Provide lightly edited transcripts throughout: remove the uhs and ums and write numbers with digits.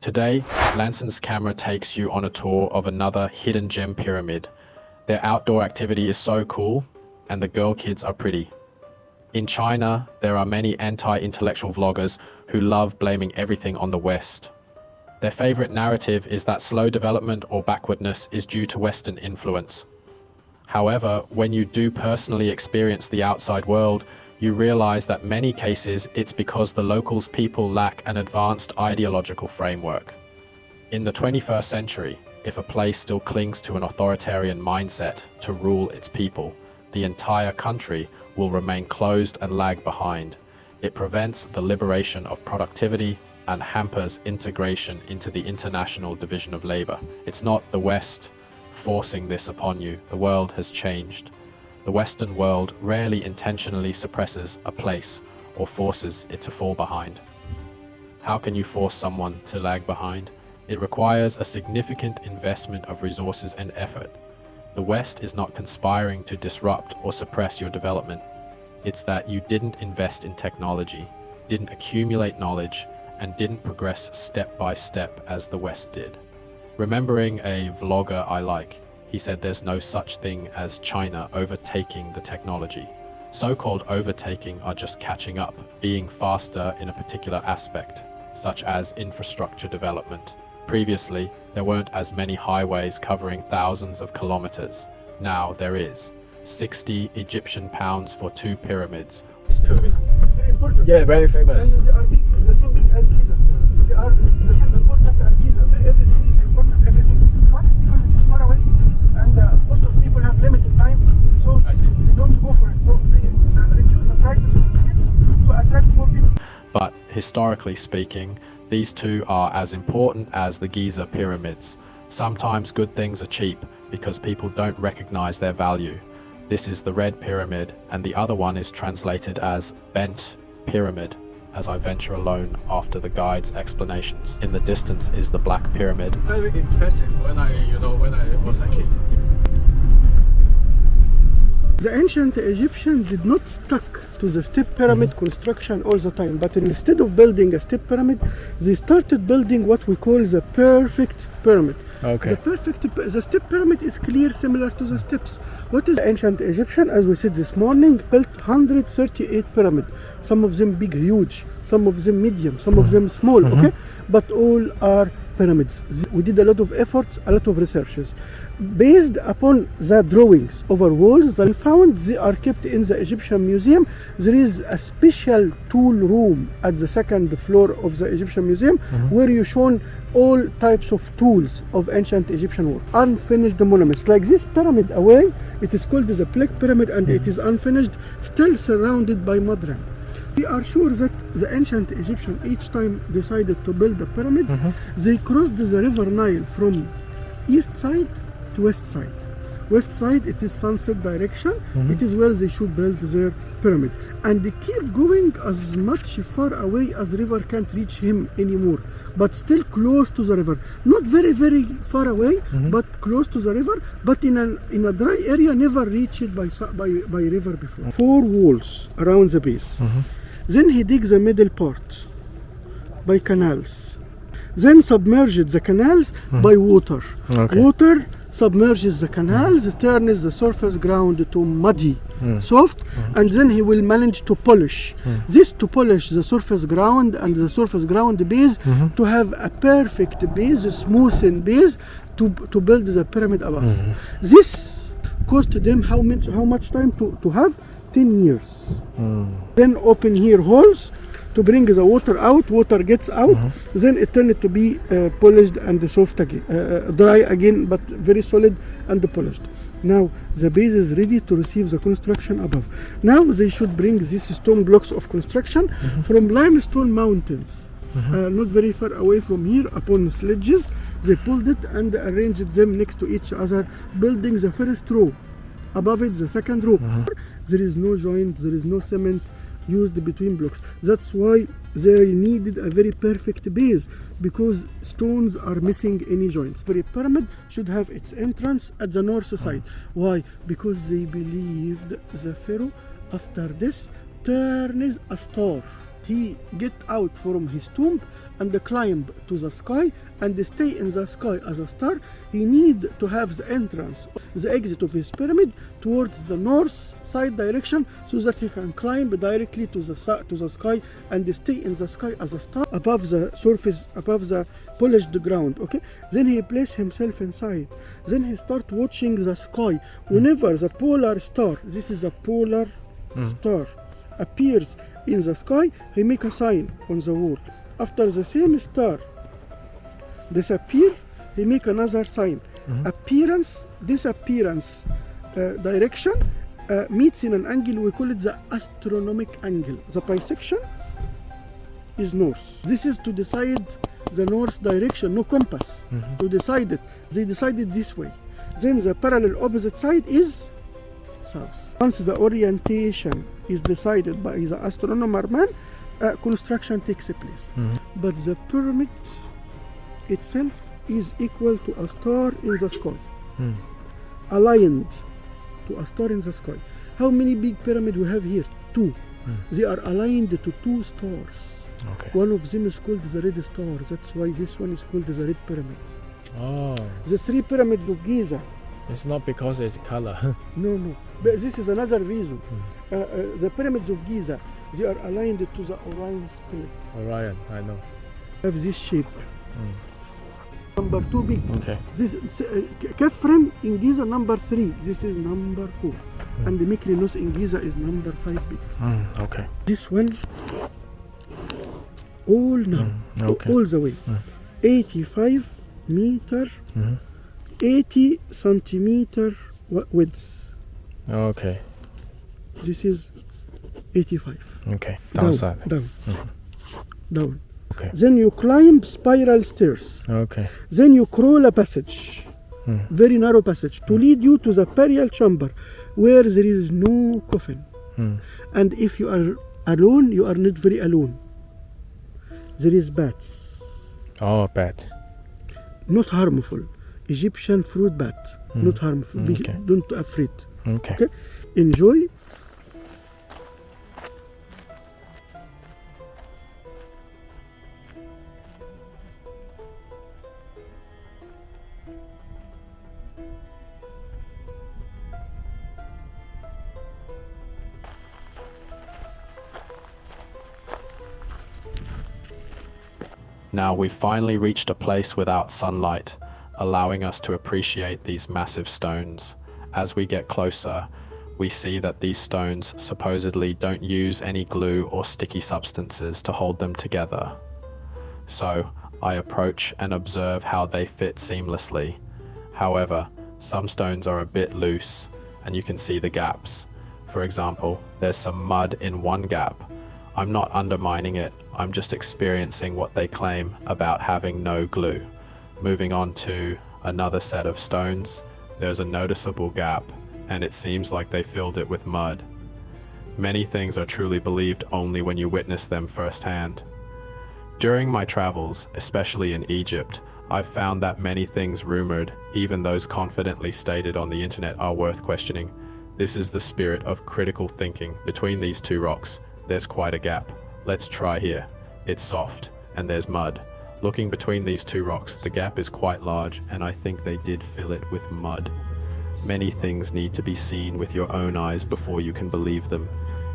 Today, Lanson's camera takes you on a tour of another hidden gem pyramid. Their outdoor activity is so cool, and the girl kids are pretty. In China, there are many anti-intellectual vloggers who love blaming everything on the West. Their favorite narrative is that slow development or backwardness is due to Western influence. However, when you do personally experience the outside world, you realize that many cases it's because the locals' people lack an advanced ideological framework. In the 21st century, if a place still clings to an authoritarian mindset to rule its people, the entire country will remain closed and lag behind. It prevents the liberation of productivity and hampers integration into the international division of labor. It's not the West forcing this upon you. The world has changed. The Western world rarely intentionally suppresses a place or forces it to fall behind. How can you force someone to lag behind? It requires a significant investment of resources and effort. The West is not conspiring to disrupt or suppress your development. It's that you didn't invest in technology, didn't accumulate knowledge, and didn't progress step by step as the West did. Remembering a vlogger I like, he said there's no such thing as China overtaking the technology. So-called overtaking are just catching up, being faster in a particular aspect, such as infrastructure development. Previously, there weren't as many highways covering thousands of kilometers. Now there is. 60 Egyptian pounds for 2 pyramids. Very important. Yeah, very famous. And they are big, the same big as Giza. They are the same important as Giza. Everything is important, everything. But because it is far away, and most of people have limited time, so they don't go for it. So they reduce the prices of the tickets to attract more people. But historically speaking, these two are as important as the Giza pyramids. Sometimes good things are cheap because people don't recognize their value. This is the Red Pyramid, and the other one is translated as Bent Pyramid, as I venture alone after the guide's explanations. In the distance is the Black Pyramid. Very impressive when I was a kid. The ancient Egyptians did not stuck to the step pyramid construction all the time, but instead of building a step pyramid, they started building what we call the perfect pyramid. Okay. The step pyramid is clear, similar to the steps. What is ancient Egyptian? As we said this morning, built 138 pyramids. Some of them big, huge. Some of them medium. Some of them small. Okay, but all are pyramids. We did a lot of efforts, a lot of researches. Based upon the drawings over walls that we found, they are kept in the Egyptian Museum. There is a special tool room at the second floor of the Egyptian Museum where you shown all types of tools of ancient Egyptian work. Unfinished monuments, like this pyramid away, it is called the Black Pyramid, and it is unfinished, still surrounded by mud ramp. We are sure that the ancient Egyptian each time decided to build a pyramid, they crossed the river Nile from east side to west side. West side, it is sunset direction. It is where they should build their pyramid, and they keep going as much far away as river can't reach him anymore, but still close to the river. Not very very far away, but close to the river, but in a dry area, never reached by river before. 4 walls around the base. Then he digs the middle part by canals, then submerged the canals by water. Water submerges the canals, turns the surface ground to muddy, soft, and then he will manage to polish. This to polish the surface ground and the surface ground base to have a perfect base, a smoothened base to build the pyramid above. This cost them how much time to have? 10 years. Then open here holes to bring the water out. Water gets out, then it turns to be polished and soft again, dry again, but very solid and polished. Now the base is ready to receive the construction above. Now they should bring these stone blocks of construction from limestone mountains, not very far away from here, upon sledges. They pulled it and arranged them next to each other, building the first row. Above it, the second row. There is no joint, there is no cement used between blocks. That's why they needed a very perfect base, because stones are missing any joints. Every pyramid should have its entrance at the north side. Why? Because they believed the pharaoh after this turns a star he get out from his tomb and climb to the sky and stay in the sky as a star. He need to have the entrance, the exit of his pyramid towards the north side direction, so that he can climb directly to the sky and stay in the sky as a star above the surface, above the polished ground. Okay, then he place himself inside. Then he start watching the sky. Whenever the polar star, this is a polar star, appears in the sky, he make a sign on the wall. After the same star disappear, he make another sign. Appearance, disappearance, direction meets in an angle, we call it the astronomic angle. The bisection is north. This is to decide the north direction, no compass. To decide it, they decided this way. Then the parallel opposite side is south. Once the orientation is decided by the astronomer man, construction takes place. But the pyramid itself is equal to a star in the sky, aligned to a star in the sky. How many big pyramids we have here? 2. They are aligned to 2 stars. Okay. One of them is called the red star. That's why this one is called the red pyramid. Oh, The 3 pyramids of Giza. it's not because it's color. No. But this is another reason. The pyramids of Giza, they are aligned to the Orion spirit. Orion, I know. Have this shape. Number 2 big. Okay. This Kefren in Giza number 3. This is number 4. And the Mykrinos in Giza is number 5 big. Okay. This one, all now, Okay. all the way, 85 meter, 80 centimeter width. Okay. This is 85. Okay. Downside. Down. Okay. Then you climb spiral stairs. Okay. Then you crawl a passage, very narrow passage, to lead you to the burial chamber, where there is no coffin. And if you are alone, you are not very alone. There is bats, Oh, bad. not harmful. Egyptian fruit bat, not harmful. Okay. Don't afraid. Okay. Okay, enjoy. Now we've finally reached a place without sunlight, allowing us to appreciate these massive stones. As we get closer, we see that these stones supposedly don't use any glue or sticky substances to hold them together. So I approach and observe how they fit seamlessly. However, some stones are a bit loose and you can see the gaps. For example, there's some mud in one gap. I'm not undermining it, I'm just experiencing what they claim about having no glue. Moving on to another set of stones, there's a noticeable gap, and it seems like they filled it with mud. Many things are truly believed only when you witness them firsthand. During my travels, especially in Egypt, I've found that many things rumored, even those confidently stated on the internet, are worth questioning. This is the spirit of critical thinking. Between these 2 rocks, there's quite a gap. Let's try here. It's soft, and there's mud. Looking between these 2 rocks, the gap is quite large, and I think they did fill it with mud. Many things need to be seen with your own eyes before you can believe them.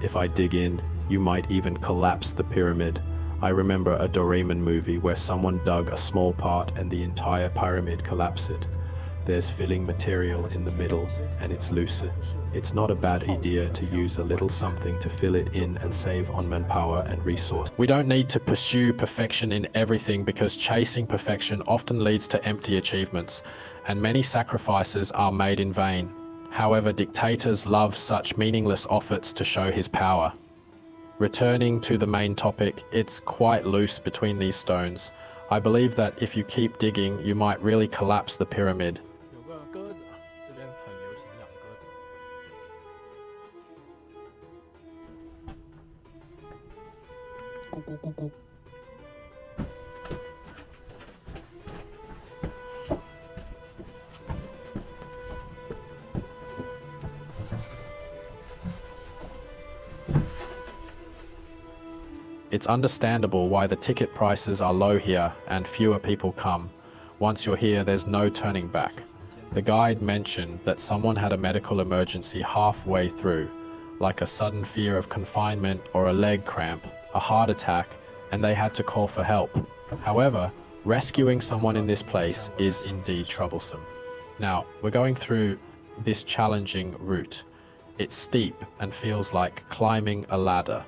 If I dig in, you might even collapse the pyramid. I remember a Doraemon movie where someone dug a small part and the entire pyramid collapsed. There's filling material in the middle, and it's loose. It's not a bad idea to use a little something to fill it in and save on manpower and resource. We don't need to pursue perfection in everything, because chasing perfection often leads to empty achievements, and many sacrifices are made in vain. However, dictators love such meaningless efforts to show his power. Returning to the main topic, it's quite loose between these stones. I believe that if you keep digging, you might really collapse the pyramid. 有个鸽子啊，这边很流行养鸽子。咕咕咕咕。It's understandable why the ticket prices are low here and fewer people come. Once you're here, there's no turning back. The guide mentioned that someone had a medical emergency halfway through, like a sudden fear of confinement or a leg cramp, a heart attack, and they had to call for help. However, rescuing someone in this place is indeed troublesome. Now, we're going through this challenging route. It's steep and feels like climbing a ladder.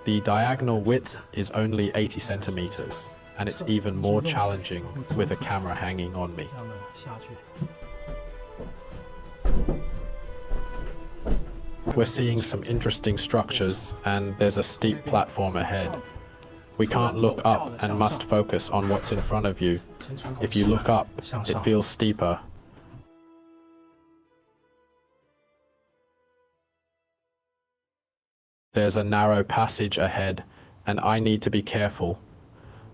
The diagonal width is only 80 centimeters, and it's even more challenging with a camera hanging on me. We're seeing some interesting structures, and there's a steep platform ahead. We can't look up and must focus on what's in front of you. If you look up, it feels steeper. There's a narrow passage ahead, and I need to be careful.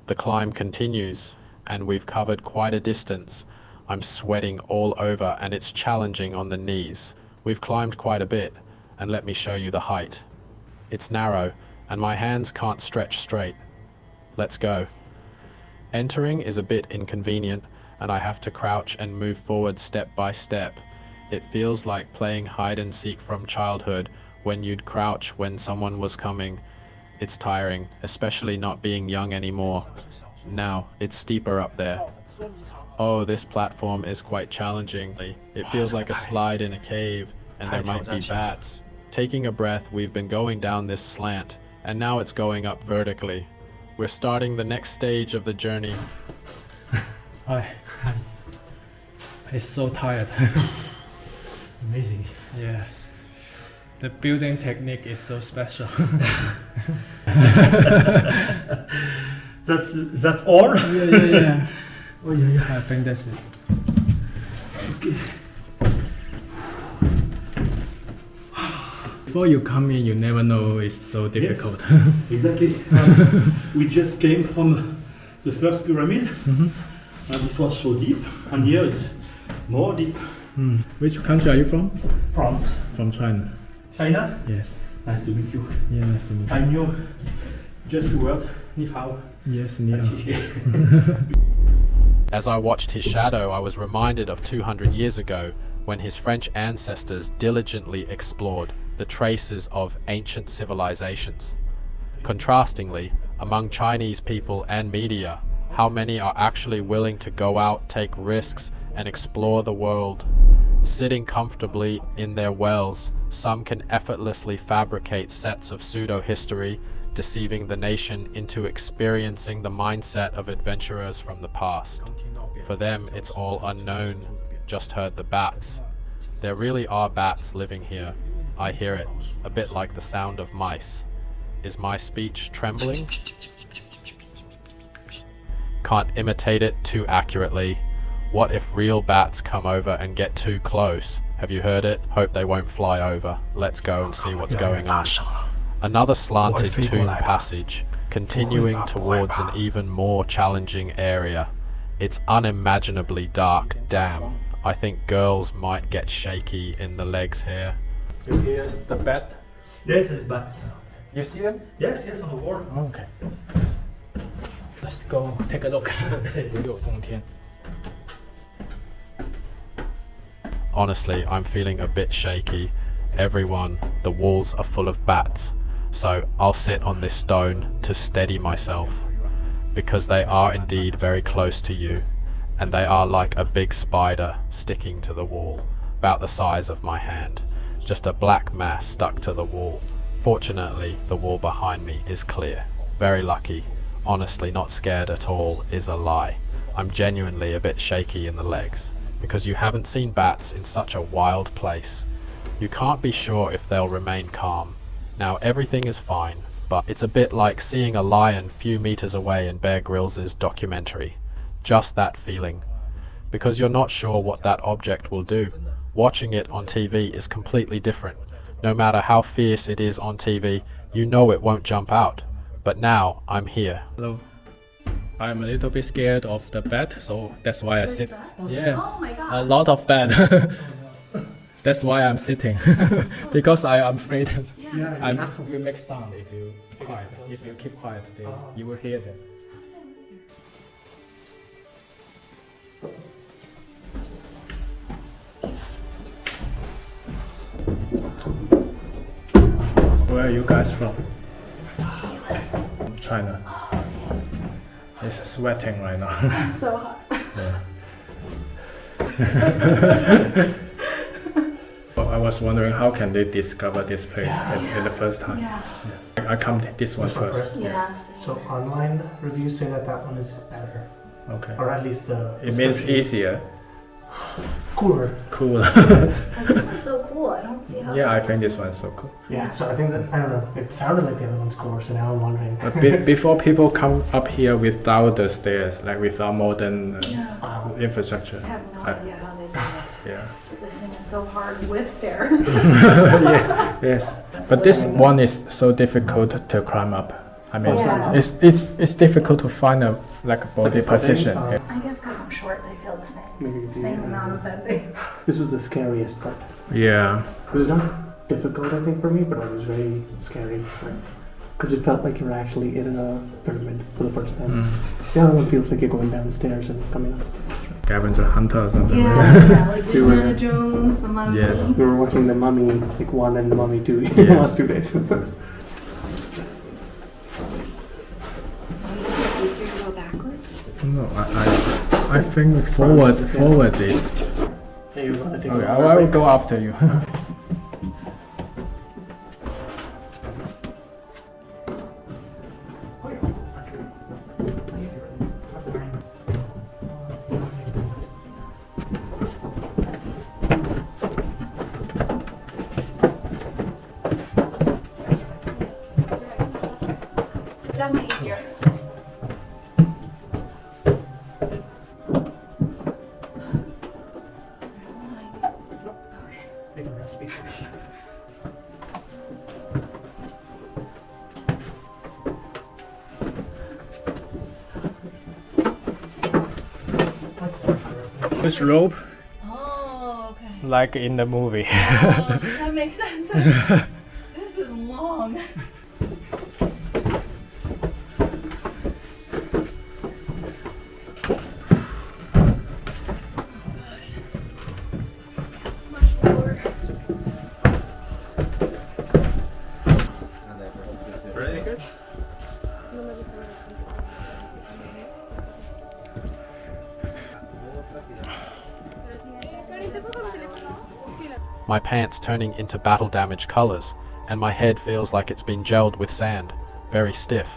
The climb continues, and we've covered quite a distance. I'm sweating all over, and it's challenging on the knees. We've climbed quite a bit, and let me show you the height. It's narrow, and my hands can't stretch straight. Let's go. Entering is a bit inconvenient, and I have to crouch and move forward step by step. It feels like playing hide and seek from childhood, when you'd crouch when someone was coming. It's tiring, especially not being young anymore. Now, it's steeper up there. Oh, this platform is quite challenging. It feels like a slide in a cave, and there might be bats. Taking a breath, we've been going down this slant, and now it's going up vertically. We're starting the next stage of the journey. It's so tired. Amazing. Yes. The building technique is so special. That's all? Yeah. Oh, yeah. I think that's it. Before you come in, you never know it's so difficult. Exactly. We just came from the first pyramid, and it was so deep, and here it's more deep. Which country are you from? France. From China. China? Yes. Nice to meet you. Yeah, nice to meet you. I knew just two words, ni hao, Yes, and yeah. xie xie. As I watched his shadow, I was reminded of 200 years ago when his French ancestors diligently explored the traces of ancient civilizations. Contrastingly, among Chinese people and media, how many are actually willing to go out, take risks, and explore the world? Sitting comfortably in their wells, some can effortlessly fabricate sets of pseudo-history, deceiving the nation into experiencing the mindset of adventurers from the past. For them, it's all unknown. Just heard the bats. There really are bats living here. I hear it, a bit like the sound of mice. Is my speech trembling? Can't imitate it too accurately. What if real bats come over and get too close? Have you heard it? Hope they won't fly over. Let's go and see what's going on. Another slanted tomb passage, continuing towards an even more challenging area. It's unimaginably dark. Damn. I think girls might get shaky in the legs here. You hear the bat? Yes, there's bats. You see them? Yes, on the wall. Okay. Let's go take a look. 有冬天。 Honestly, I'm feeling a bit shaky. Everyone, the walls are full of bats, so I'll sit on this stone to steady myself, because they are indeed very close to you, and they are like a big spider sticking to the wall, about the size of my hand, just a black mass stuck to the wall. Fortunately, the wall behind me is clear. Very lucky. Honestly, not scared at all is a lie. I'm genuinely a bit shaky in the legs, because you haven't seen bats in such a wild place. You can't be sure if they'll remain calm. Now everything is fine, but it's a bit like seeing a lion few meters away in Bear Grylls' documentary. Just that feeling. Because you're not sure what that object will do. Watching it on TV is completely different. No matter how fierce it is on TV, you know it won't jump out. But now I'm here. Hello. I'm a little bit scared of the bat, so that's why I sit. Yeah. Oh my god. A lot of bat. That's why I'm sitting because I am afraid. I'm will make sound if you quiet. If you keep quiet, then you will hear them. Where are you guys from? China. It's sweating right now. I'm so hot. Well, I was wondering how can they discover this place at the first time? Yeah. I come to this one first. Yes. So online reviews say that that one is better, Okay. or at least the. It means easier, cooler. cooler. This one's so cool. I don't see how. Yeah, I think this one's so cool. Yeah. So I think that I don't know. It sounded like the other one's cooler, so now I'm wondering. But before people come up here without the stairs, like without modern Yeah. infrastructure. I have no idea how they do it. Yeah. This thing is so hard with stairs. Yeah. Yes. But this one is so difficult to climb up. I mean, Yeah. it's difficult to find a like a body Like a footing, position. uh, Yeah. I guess because I'm short, they feel the same. Maybe the, Same amount of bending. This was the scariest part. Yeah. It was not difficult, I think, for me, but it was very scary. Because it felt like you were actually in a pyramid for the first time. The other one feels like you're going down the stairs and coming upstairs. Scavenger hunter or something. Yeah, like We were- Indiana Jones, the Mummy. Yes. We were watching The Mummy, like 1 and The Mummy 2 in the Yes. last 2 days. It's easier to go backwards. No, I think forward is. Hey, you want to take Okay, a I will go after you. Definitely easier. This rope, Oh, okay. like in the movie. That makes sense. This is long. It's much lower. My pants turning into battle damaged colors, and my head feels like it's been gelled with sand, very stiff.